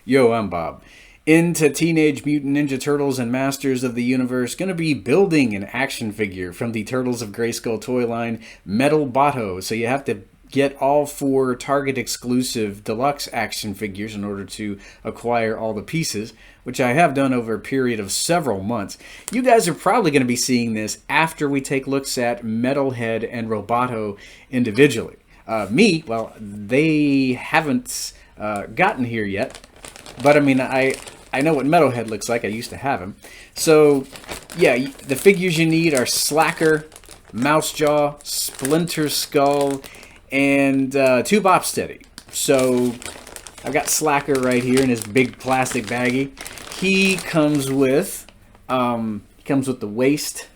Yo, I'm Bob. Into Teenage Mutant Ninja Turtles and Masters of the Universe, gonna be building an action figure from the Turtles of Grayskull toy line, Metal-Boto. So you have to get all 4 Target exclusive deluxe action figures in order to acquire all the pieces, which I have done over a period of several months. You guys are probably going to be seeing this after we take looks at Metalhead and Roboto individually. Well, they haven't gotten here yet, but I mean, I know what Metalhead looks like. I used to have him. So, yeah, the figures you need are Slacker, Mousejaw, Splinter Skull, and 2 Bopsteady. So, I've got Slacker right here in his big plastic baggie. He comes with the waist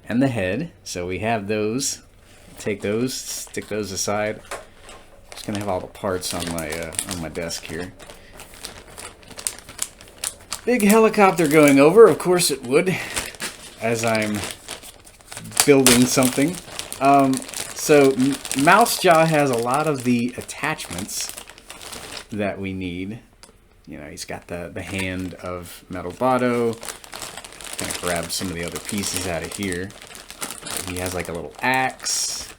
and the head. So we have those. Take those, stick those aside. Just gonna have all the parts on my desk here. Big helicopter going over, of course it would, as I'm building something. So Mousejaw has a lot of the attachments that we need. You know, he's got the hand of Metal-Boto. Gonna grab some of the other pieces out of here. He has like a little axe.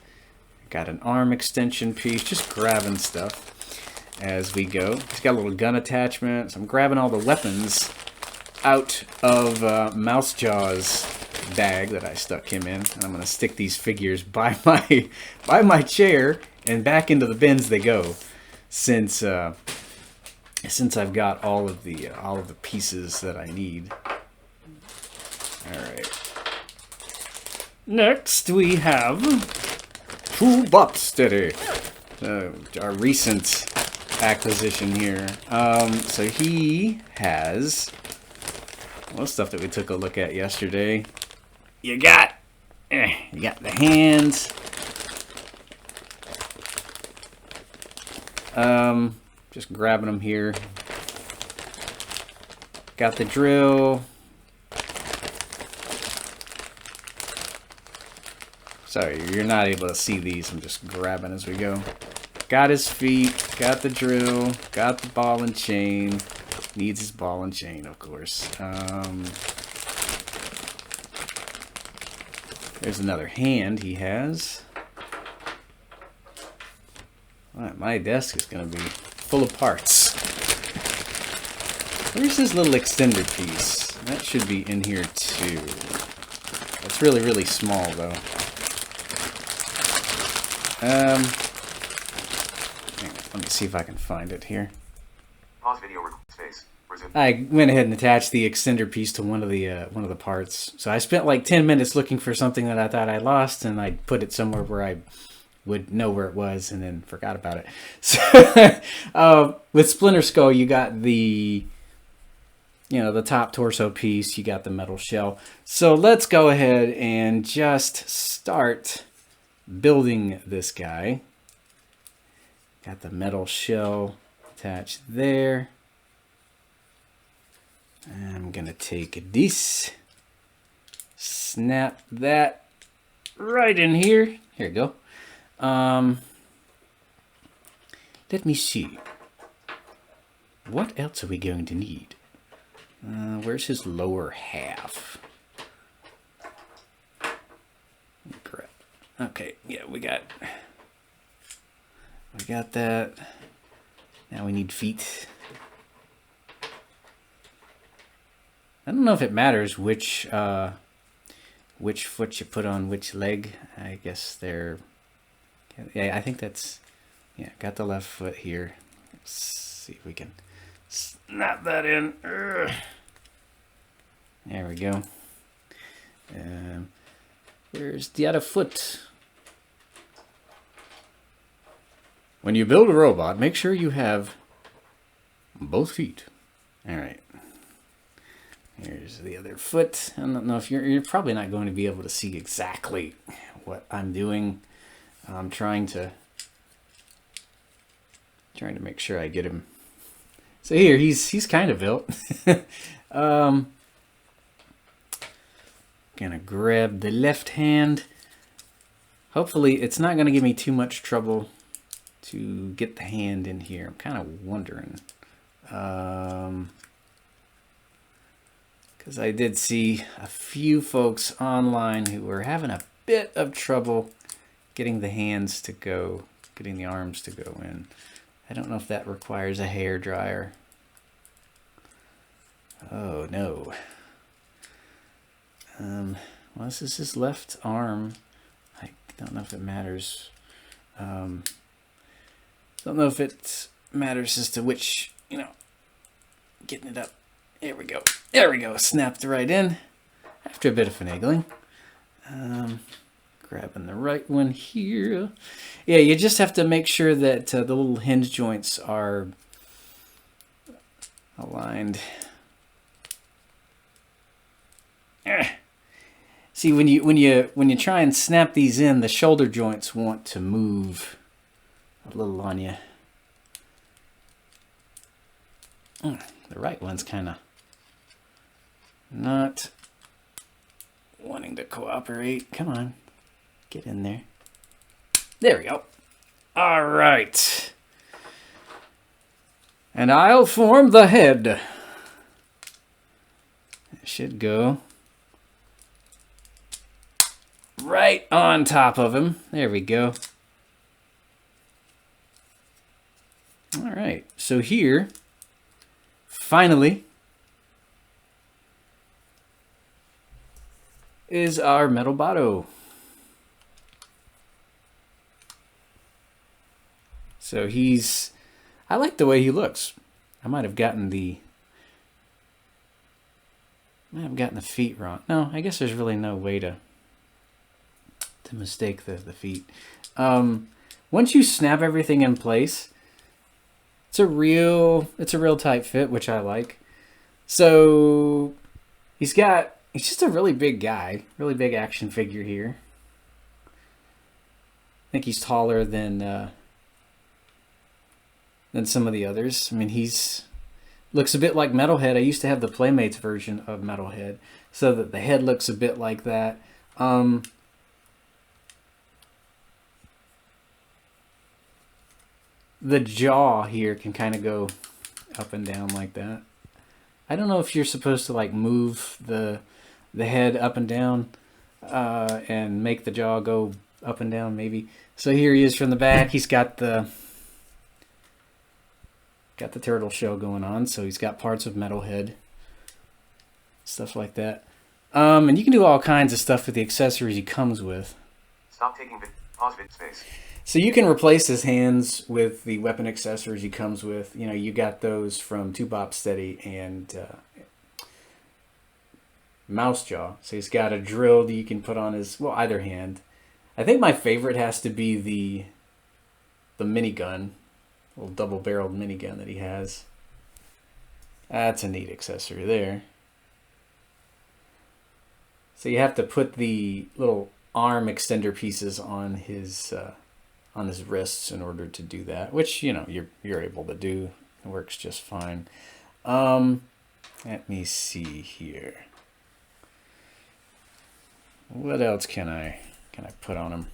Got an arm extension piece. Just grabbing stuff as we go. He's got a little gun attachment. So I'm grabbing all the weapons out of Mousejaw's bag that I stuck him in, and I'm gonna stick these figures by my chair, and back into the bins they go, since I've got all of the pieces that I need. All right. Next we have 2 Bopsteady, our recent acquisition here. So he has well, stuff that we took a look at yesterday. You got the hands. Just grabbing them here. Got the drill. Sorry, you're not able to see these. I'm just grabbing as we go. Got his feet. Got the drill. Got the ball and chain. Needs his ball and chain, of course. There's another hand he has. My desk is going to be full of parts. Where's this little extender piece? That should be in here too. It's really, really small though. Let me see if I can find it here. Pause video space. Resume. I went ahead and attached the extender piece to one of the parts. So I spent like 10 minutes looking for something that I thought I lost, and I put it somewhere where I would know where it was, and then forgot about it. So with Splinter Skull, you got the top torso piece. You got the metal shell. So let's go ahead and just start building this guy. Got the metal shell attached there. I'm gonna take this, snap that right in here. Here we go. Let me see. What else are we going to need? Where's his lower half? Okay, yeah, we got that. Now we need feet. I don't know if it matters which foot you put on which leg. I guess they're... Yeah, I think that's... Yeah, got the left foot here. Let's see if we can snap that in. There we go. Where's the other foot? When you build a robot, make sure you have both feet. All right. Here's the other foot. I don't know if you're probably not going to be able to see exactly what I'm doing. I'm trying to make sure I get him. So here, he's kind of built. Gonna grab the left hand. Hopefully it's not gonna give me too much trouble to get the hand in here. I'm kind of wondering. Because I did see a few folks online who were having a bit of trouble getting the hands to go, getting the arms to go in. I don't know if that requires a hair dryer. Oh no. Well, this is his left arm. I don't know if it matters. Don't know if it matters as to which, getting it up. There we go. There we go. Snapped right in after a bit of finagling. Grabbing the right one here. Yeah, you just have to make sure that the little hinge joints are aligned. See, when you try and snap these in, the shoulder joints want to move a little on you. The right one's kind of not wanting to cooperate. Come on, get in there. There we go. All right. And I'll form the head. It should go right on top of him. There we go. All right. So here, finally, is our Metal-Boto. So I like the way he looks. I might have gotten the feet wrong. No, I guess there's really no way to mistake the feet. Once you snap everything in place, it's a real tight fit, which I like. So he's just a really big guy, really big action figure here. I think he's taller than some of the others. I mean, looks a bit like Metalhead. I used to have the Playmates version of Metalhead, so that the head looks a bit like that. The jaw here can kind of go up and down like that. I don't know if you're supposed to like move the head up and down and make the jaw go up and down maybe. So here he is from the back. He's got the turtle shell going on, so he's got parts of Metalhead, stuff like that. And you can do all kinds of stuff with the accessories he comes with. Stop taking pause space. So you can replace his hands with the weapon accessories he comes with. You got those from Two Bop Steady and Mouse Jaw. So he's got a drill that you can put on his, either hand. I think my favorite has to be the minigun, little double-barreled minigun that he has. That's a neat accessory there. So you have to put the little arm extender pieces on his wrists in order to do that, which you're able to do. It works just fine. Let me see here. What else can I put on him?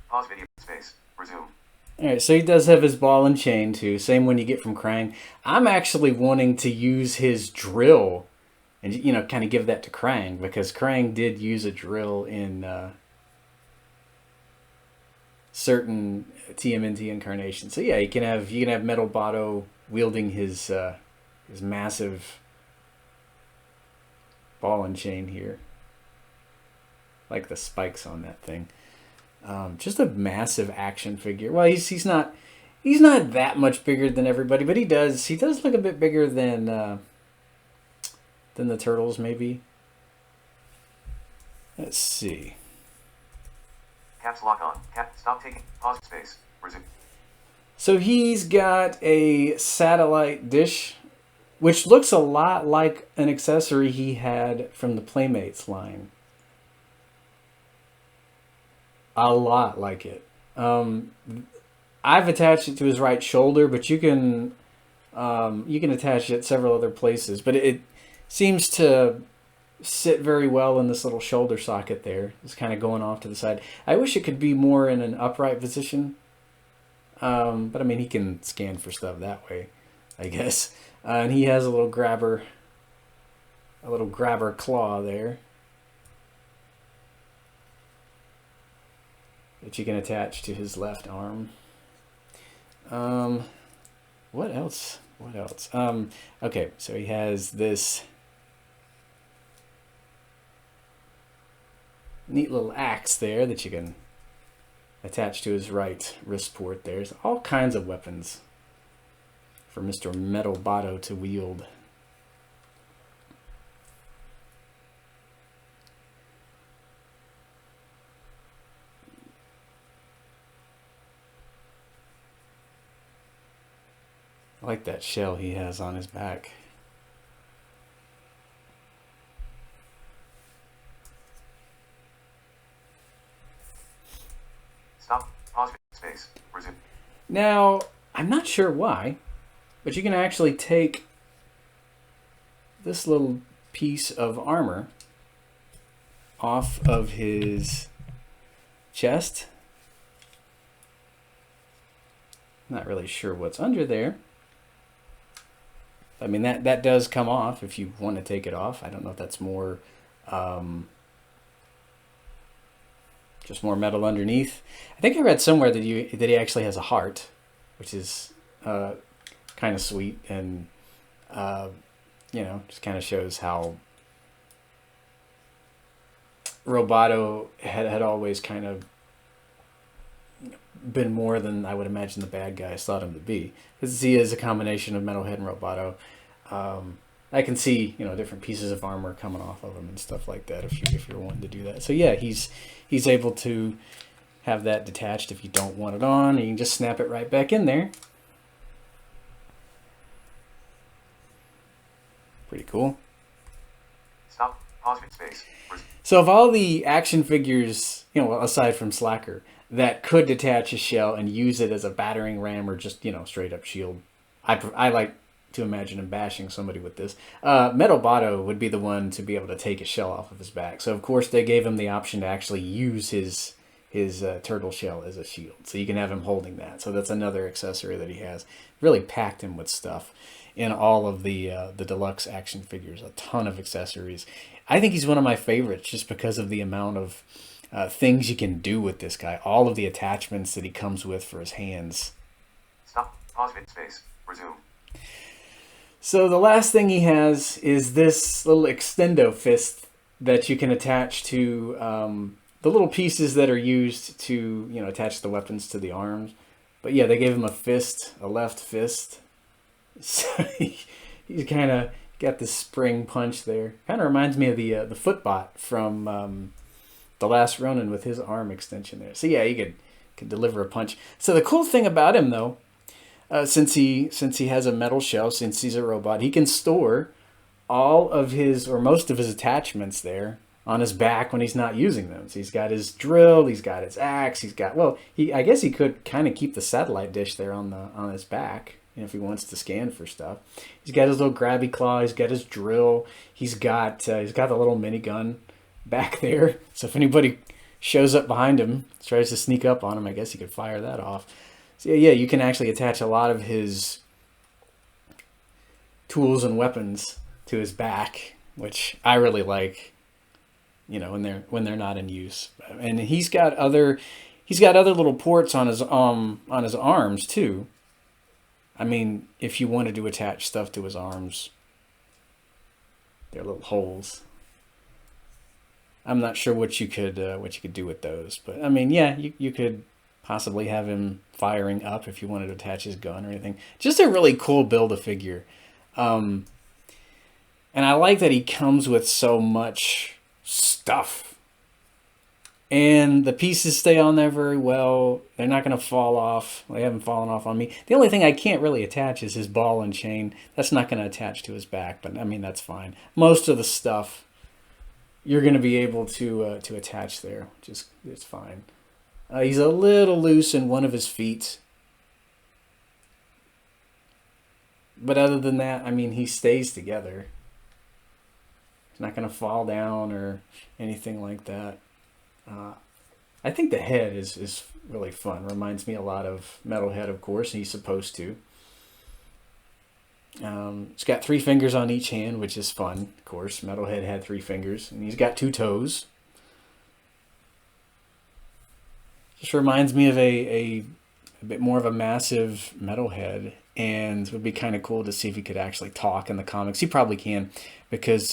Pause video space. Resume. All right, so he does have his ball and chain too. Same one you get from Krang. I'm actually wanting to use his drill and kind of give that to Krang, because Krang did use a drill in certain TMNT incarnations. So yeah, you can have Metal-Boto wielding his massive ball and chain here, like the spikes on that thing. Just a massive action figure. Well, he's not that much bigger than everybody, but he does look a bit bigger than the turtles maybe. Let's see. Caps lock on. Stop taking pause space. Resume. So he's got a satellite dish, which looks a lot like an accessory he had from the Playmates line. A lot like it. I've attached it to his right shoulder, but you can attach it several other places. But it seems to sit very well in this little shoulder socket there. It's kind of going off to the side. I wish it could be more in an upright position. But I mean, he can scan for stuff that way, I guess. And he has a little grabber claw there that you can attach to his left arm. What else? What else? Okay, so he has this neat little axe there that you can attach to his right wrist port. There's all kinds of weapons for Mr. Metal-Boto to wield. I like that shell he has on his back. Stop. Pause. Space. Resume. Now, I'm not sure why, but you can actually take this little piece of armor off of his chest. Not really sure what's under there. I mean, that does come off if you want to take it off. I don't know if that's more just more metal underneath. I think I read somewhere that he actually has a heart, which is kind of sweet, and just kind of shows how Roboto had always kind of been more than I would imagine the bad guys thought him to be, because he is a combination of Metalhead and Roboto. I can see different pieces of armor coming off of him and stuff like that if you're wanting to do that. So yeah, he's able to have that detached if you don't want it on. You can just snap it right back in there. Pretty cool. Stop. Pause. Space. So of all the action figures, aside from Slacker, that could detach a shell and use it as a battering ram or just straight up shield, I like to imagine him bashing somebody with this. Metal-Boto would be the one to be able to take a shell off of his back. So of course they gave him the option to actually use his turtle shell as a shield, so you can have him holding that. So that's another accessory that he has. Really packed him with stuff in all of the deluxe action figures. A ton of accessories. I think he's one of my favorites just because of the amount of things you can do with this guy. All of the attachments that he comes with for his hands. Stop. Pause. Space. Resume. So the last thing he has is this little extendo fist that you can attach to the little pieces that are used to attach the weapons to the arms. But yeah, they gave him a fist, a left fist. So he's kind of got this spring punch there. Kind of reminds me of the Footbot from The Last Ronin with his arm extension there. So yeah, he could deliver a punch. So the cool thing about him though, since he has a metal shell, since he's a robot, he can store all of his or most of his attachments there on his back when he's not using them. So he's got his drill, he's got his axe, I guess he could kind of keep the satellite dish there on his back if he wants to scan for stuff. He's got his little grabby claw, he's got his drill, he's got the little minigun back there. So if anybody shows up behind him, tries to sneak up on him, I guess he could fire that off. So yeah, you can actually attach a lot of his tools and weapons to his back, which I really like. When they're not in use. And he's got other little ports on his arms too. I mean, if you wanted to attach stuff to his arms, they're little holes. I'm not sure what you could do with those, but I mean, yeah, you could possibly have him firing up if you wanted to attach his gun or anything. Just a really cool Build-A-Figure. And I like that he comes with so much stuff. And the pieces stay on there very well. They're not going to fall off. They haven't fallen off on me. The only thing I can't really attach is his ball and chain. That's not going to attach to his back, but I mean, that's fine. Most of the stuff you're going to be able to attach there, which is it's fine. He's a little loose in one of his feet. But other than that, I mean, he stays together. He's not going to fall down or anything like that. I think the head is really fun. Reminds me a lot of Metalhead, of course, and he's supposed to. It's got 3 fingers on each hand, which is fun, of course. Metalhead had 3 fingers, and he's got 2 toes. Just reminds me of a bit more of a massive Metalhead, and it would be kind of cool to see if he could actually talk in the comics. He probably can, because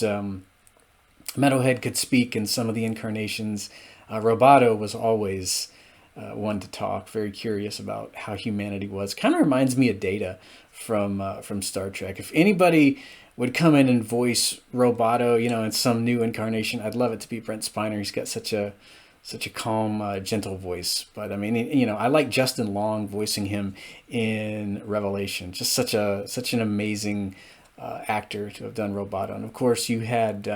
Metalhead could speak in some of the incarnations. Roboto was always one to talk, very curious about how humanity was. Kind of reminds me of Data from Star Trek. If anybody would come in and voice Roboto, in some new incarnation, I'd love it to be Brent Spiner. He's got such a calm, gentle voice. But I mean, I like Justin Long voicing him in Revelation. Just such an amazing actor to have done Roboto. And of course, you had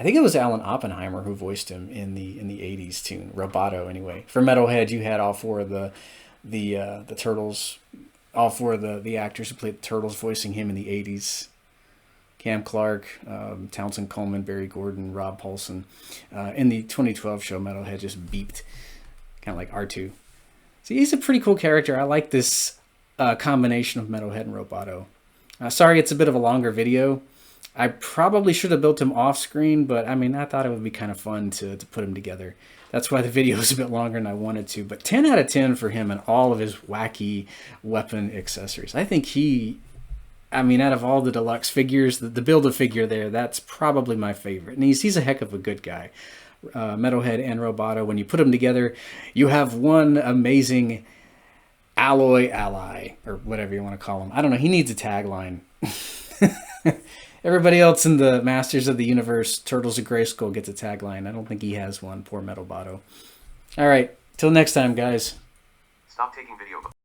I think it was Alan Oppenheimer who voiced him in the '80s tune, Roboto. Anyway, for Metalhead, you had all 4 of the Turtles, all 4 of the actors who played the Turtles voicing him in the '80s. Cam Clark, Townsend Coleman, Barry Gordon, Rob Paulson. In the 2012 show, Metalhead just beeped, kind of like R2. So he's a pretty cool character. I like this combination of Metalhead and Roboto. Sorry, it's a bit of a longer video. I probably should have built him off screen, but I mean, I thought it would be kind of fun to put him together. That's why the video is a bit longer than I wanted to. But 10 out of 10 for him and all of his wacky weapon accessories. I think out of all the deluxe figures, the Build-A-Figure there, that's probably my favorite. And he's a heck of a good guy. Metalhead and Roboto, when you put them together, you have one amazing alloy ally, or whatever you want to call him. I don't know, he needs a tagline. Everybody else in the Masters of the Universe, Turtles of Grayskull, gets a tagline. I don't think he has one, poor Metal-Boto. All right, till next time, guys. Stop taking video.